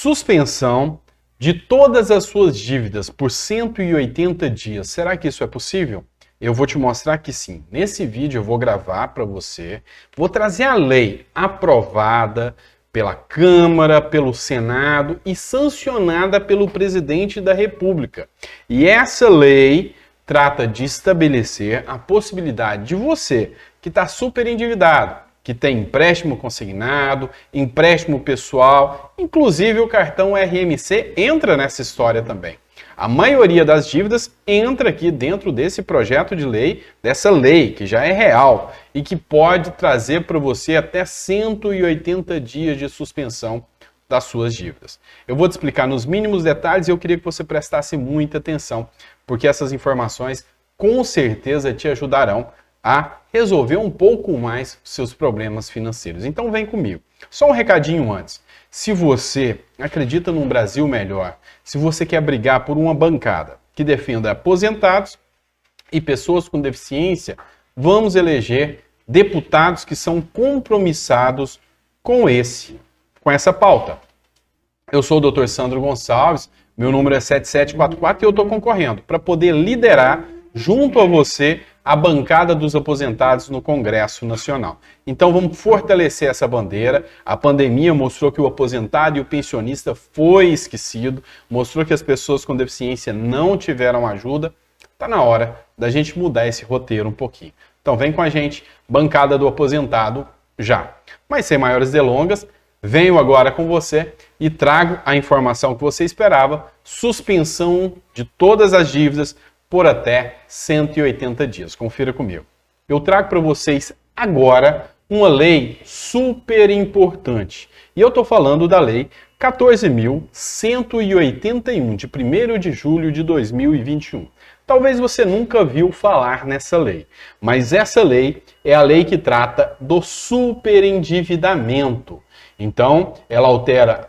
Suspensão de todas as suas dívidas por 180 dias. Será que isso é possível? Eu vou te mostrar que sim. Nesse vídeo eu vou gravar para você, vou trazer a lei aprovada pela Câmara, pelo Senado e sancionada pelo Presidente da República. E essa lei trata de estabelecer a possibilidade de você, que está super endividado, que tem empréstimo consignado, empréstimo pessoal, inclusive o cartão RMC entra nessa história também. A maioria das dívidas entra aqui dentro desse projeto de lei, dessa lei que já é real e que pode trazer para você até 180 dias de suspensão das suas dívidas. Eu vou te explicar nos mínimos detalhes e eu queria que você prestasse muita atenção, porque essas informações com certeza te ajudarão a resolver um pouco mais seus problemas financeiros. Então vem comigo. Só um recadinho antes. Se você acredita num Brasil melhor, se você quer brigar por uma bancada que defenda aposentados e pessoas com deficiência, vamos eleger deputados que são compromissados com essa pauta. Eu sou o Dr. Sandro Gonçalves, meu número é 7744 e eu estou concorrendo para poder liderar junto a você a bancada dos aposentados no Congresso Nacional. Então vamos fortalecer essa bandeira. A pandemia mostrou que o aposentado e o pensionista foi esquecido, mostrou que as pessoas com deficiência não tiveram ajuda. Está na hora da gente mudar esse roteiro um pouquinho. Então vem com a gente, bancada do aposentado já. Mas sem maiores delongas, venho agora com você e trago a informação que você esperava, suspensão de todas as dívidas por até 180 dias. Confira comigo. Eu trago para vocês agora uma lei super importante. E eu estou falando da Lei 14.181, de 1º de julho de 2021. Talvez você nunca viu falar nessa lei, mas essa lei é a lei que trata do superendividamento. Então, ela altera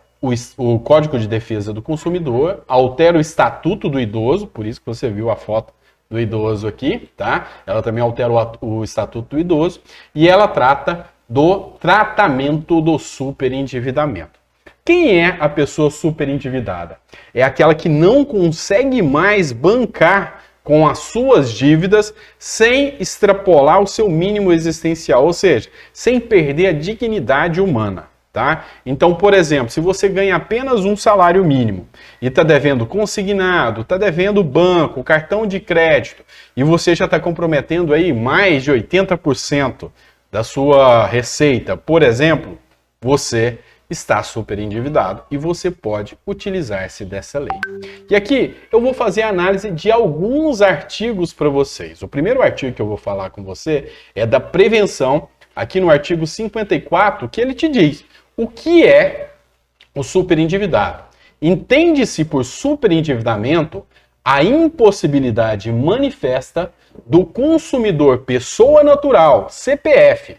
o Código de Defesa do Consumidor, altera o Estatuto do Idoso, por isso que você viu a foto do idoso aqui, tá? Ela também altera o Estatuto do Idoso e ela trata do tratamento do superendividamento. Quem é a pessoa superendividada? É aquela que não consegue mais bancar com as suas dívidas sem extrapolar o seu mínimo existencial, ou seja, sem perder a dignidade humana. Tá? Então, por exemplo, se você ganha apenas um salário mínimo e está devendo consignado, está devendo banco, cartão de crédito e você já está comprometendo aí mais de 80% da sua receita, por exemplo, você está super endividado e você pode utilizar-se dessa lei. E aqui eu vou fazer a análise de alguns artigos para vocês. O primeiro artigo que eu vou falar com você é da prevenção, aqui no artigo 54, que ele te diz o que é o superendividado. Entende-se por superendividamento a impossibilidade manifesta do consumidor pessoa natural, CPF,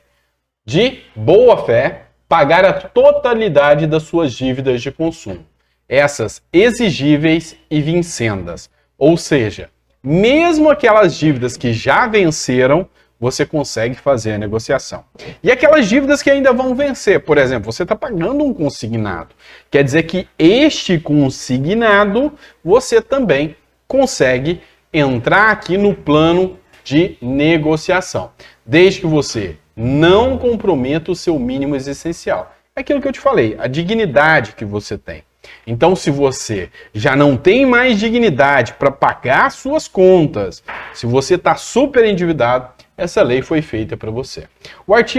de boa fé, pagar a totalidade das suas dívidas de consumo, essas exigíveis e vincendas. Ou seja, mesmo aquelas dívidas que já venceram, você consegue fazer a negociação. E aquelas dívidas que ainda vão vencer, por exemplo, você está pagando um consignado. Quer dizer que este consignado, você também consegue entrar aqui no plano de negociação, desde que você não comprometa o seu mínimo existencial. É aquilo que eu te falei, a dignidade que você tem. Então, se você já não tem mais dignidade para pagar suas contas, se você está super endividado, essa lei foi feita para você.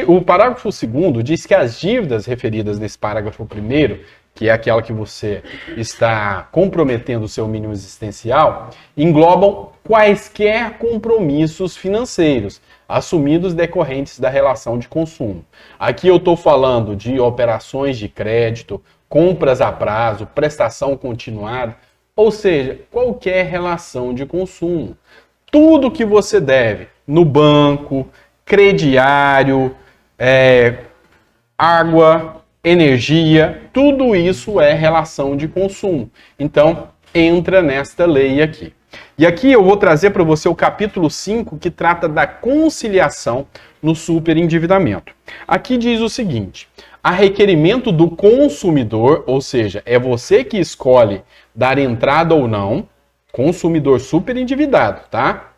O parágrafo 2º diz que as dívidas referidas nesse parágrafo 1º, que é aquela que você está comprometendo o seu mínimo existencial, englobam quaisquer compromissos financeiros assumidos decorrentes da relação de consumo. Aqui eu estou falando de operações de crédito, compras a prazo, prestação continuada, ou seja, qualquer relação de consumo. Tudo que você deve no banco, crediário, água, energia, tudo isso é relação de consumo. Então, entra nesta lei aqui. E aqui eu vou trazer para você o capítulo 5, que trata da conciliação no superendividamento. Aqui diz o seguinte: a requerimento do consumidor, ou seja, é você que escolhe dar entrada ou não, consumidor super endividado, tá?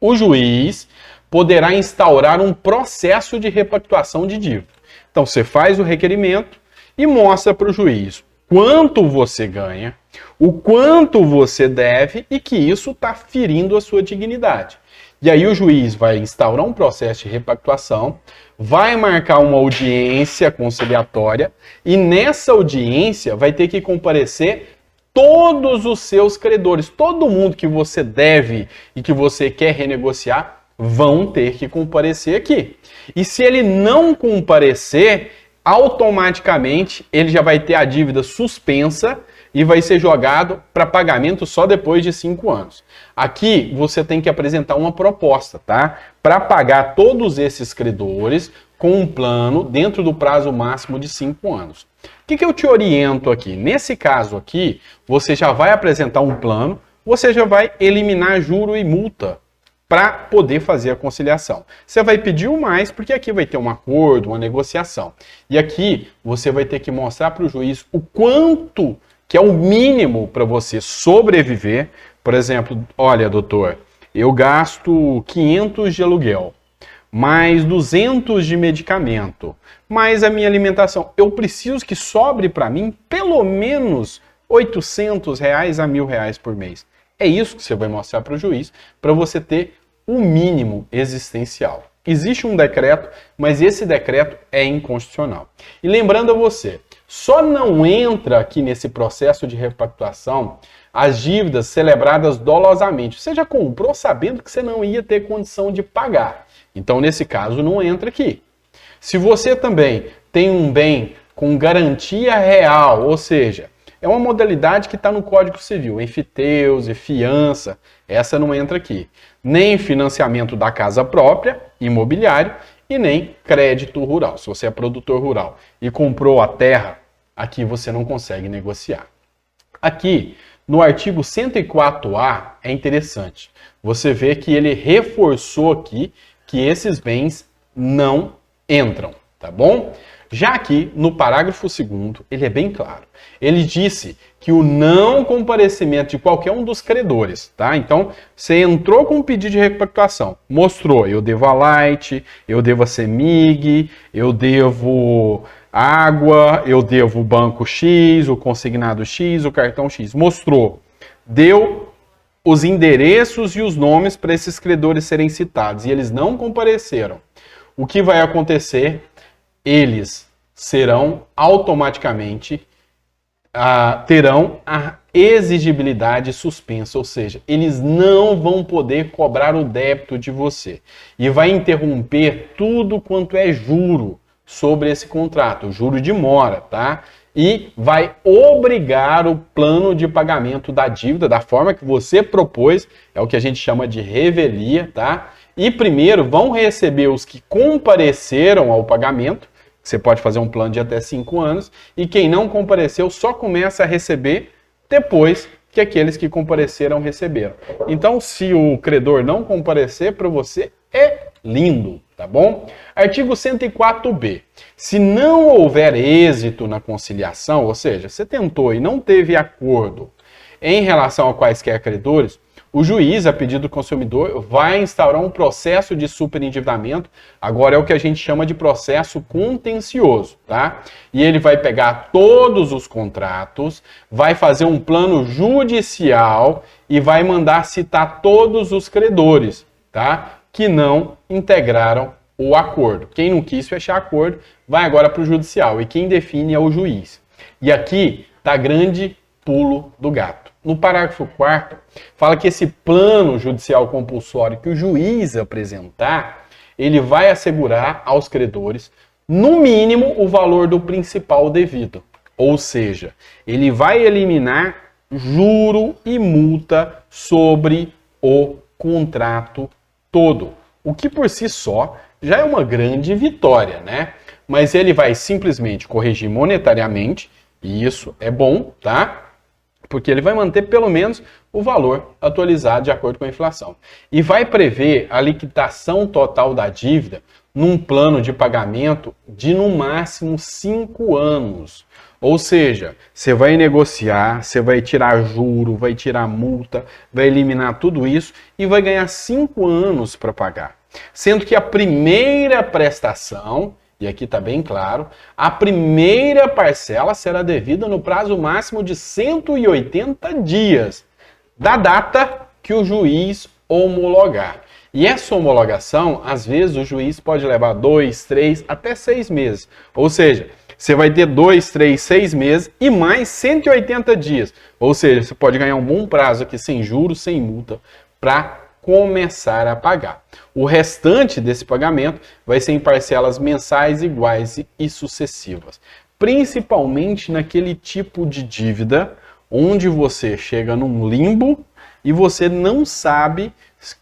O juiz poderá instaurar um processo de repactuação de dívida. Então, você faz o requerimento e mostra para o juiz quanto você ganha, o quanto você deve e que isso está ferindo a sua dignidade. E aí o juiz vai instaurar um processo de repactuação, vai marcar uma audiência conciliatória e nessa audiência vai ter que comparecer todos os seus credores, todo mundo que você deve e que você quer renegociar vão ter que comparecer aqui. E se ele não comparecer, automaticamente ele já vai ter a dívida suspensa e vai ser jogado para pagamento só depois de 5 anos. Aqui você tem que apresentar uma proposta, tá? Para pagar todos esses credores com um plano dentro do prazo máximo de 5 anos. O que eu te oriento aqui? Nesse caso aqui, você já vai apresentar um plano, você já vai eliminar juro e multa para poder fazer a conciliação. Você vai pedir o mais, porque aqui vai ter um acordo, uma negociação. E aqui você vai ter que mostrar para o juiz o quanto que é o mínimo para você sobreviver. Por exemplo, olha, doutor, eu gasto 500 de aluguel, mais 200 de medicamento, mais a minha alimentação. Eu preciso que sobre para mim pelo menos R$800 a R$1.000 por mês. É isso que você vai mostrar para o juiz, para você ter o mínimo existencial. Existe um decreto, mas esse decreto é inconstitucional. E lembrando a você, só não entra aqui nesse processo de repactuação as dívidas celebradas dolosamente. Você já comprou sabendo que você não ia ter condição de pagar. Então, nesse caso, não entra aqui. Se você também tem um bem com garantia real, ou seja, é uma modalidade que está no Código Civil, enfiteuse, fiança, essa não entra aqui. Nem financiamento da casa própria, imobiliário, e nem crédito rural. Se você é produtor rural e comprou a terra, aqui você não consegue negociar. Aqui, no artigo 104A, é interessante. Você vê que ele reforçou aqui que esses bens não entram, tá bom? Já aqui, no parágrafo 2º, ele é bem claro. Ele disse que o não comparecimento de qualquer um dos credores, tá? Então, você entrou com um pedido de repactuação, mostrou, eu devo a Light, eu devo a CEMIG, eu devo água, eu devo o banco X, o consignado X, o cartão X, mostrou, deu os endereços e os nomes para esses credores serem citados e eles não compareceram. O que vai acontecer? Eles serão automaticamente, terão a exigibilidade suspensa, ou seja, eles não vão poder cobrar o débito de você. E vai interromper tudo quanto é juro sobre esse contrato, juro de mora, tá? E vai obrigar o plano de pagamento da dívida, da forma que você propôs, é o que a gente chama de revelia, tá? E primeiro vão receber os que compareceram ao pagamento, você pode fazer um plano de até 5 anos, e quem não compareceu só começa a receber depois que aqueles que compareceram receberam. Então, se o credor não comparecer, para você é lindo, tá bom? Artigo 104b. Se não houver êxito na conciliação, ou seja, você tentou e não teve acordo em relação a quaisquer credores, o juiz, a pedido do consumidor, vai instaurar um processo de superendividamento. Agora é o que a gente chama de processo contencioso, tá? E ele vai pegar todos os contratos, vai fazer um plano judicial e vai mandar citar todos os credores, tá? Que não integraram o acordo. Quem não quis fechar acordo vai agora para o judicial e quem define é o juiz. E aqui está grande pulo do gato. No parágrafo 4º, fala que esse plano judicial compulsório que o juiz apresentar, ele vai assegurar aos credores, no mínimo, o valor do principal devido. Ou seja, ele vai eliminar juro e multa sobre o contrato todo. O que por si só já é uma grande vitória, né? Mas ele vai simplesmente corrigir monetariamente, e isso é bom, tá? porque ele vai manter pelo menos o valor atualizado de acordo com a inflação. E vai prever a liquidação total da dívida num plano de pagamento de no máximo 5 anos. Ou seja, você vai negociar, você vai tirar juro, vai tirar multa, vai eliminar tudo isso e vai ganhar 5 anos para pagar. Sendo que a primeira prestação, e aqui está bem claro, a primeira parcela será devida no prazo máximo de 180 dias, da data que o juiz homologar. E essa homologação, às vezes, o juiz pode levar 2, 3, até 6 meses. Ou seja, você vai ter 2, 3, 6 meses e mais 180 dias. Ou seja, você pode ganhar um bom prazo aqui, sem juros, sem multa, para começar a pagar. O restante desse pagamento vai ser em parcelas mensais iguais e sucessivas. Principalmente naquele tipo de dívida onde você chega num limbo e você não sabe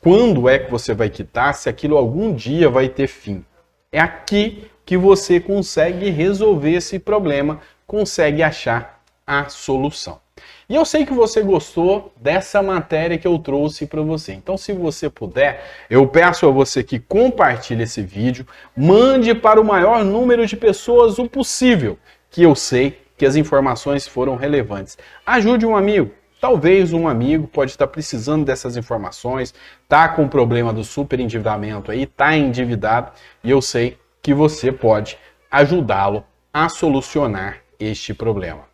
quando é que você vai quitar, se aquilo algum dia vai ter fim. É aqui que você consegue resolver esse problema, consegue achar a solução. E eu sei que você gostou dessa matéria que eu trouxe para você. Então, se você puder, eu peço a você que compartilhe esse vídeo, mande para o maior número de pessoas o possível, que eu sei que as informações foram relevantes. Ajude um amigo. Talvez um amigo pode estar precisando dessas informações, tá com o problema do superendividamento aí, tá endividado, e eu sei que você pode ajudá-lo a solucionar este problema.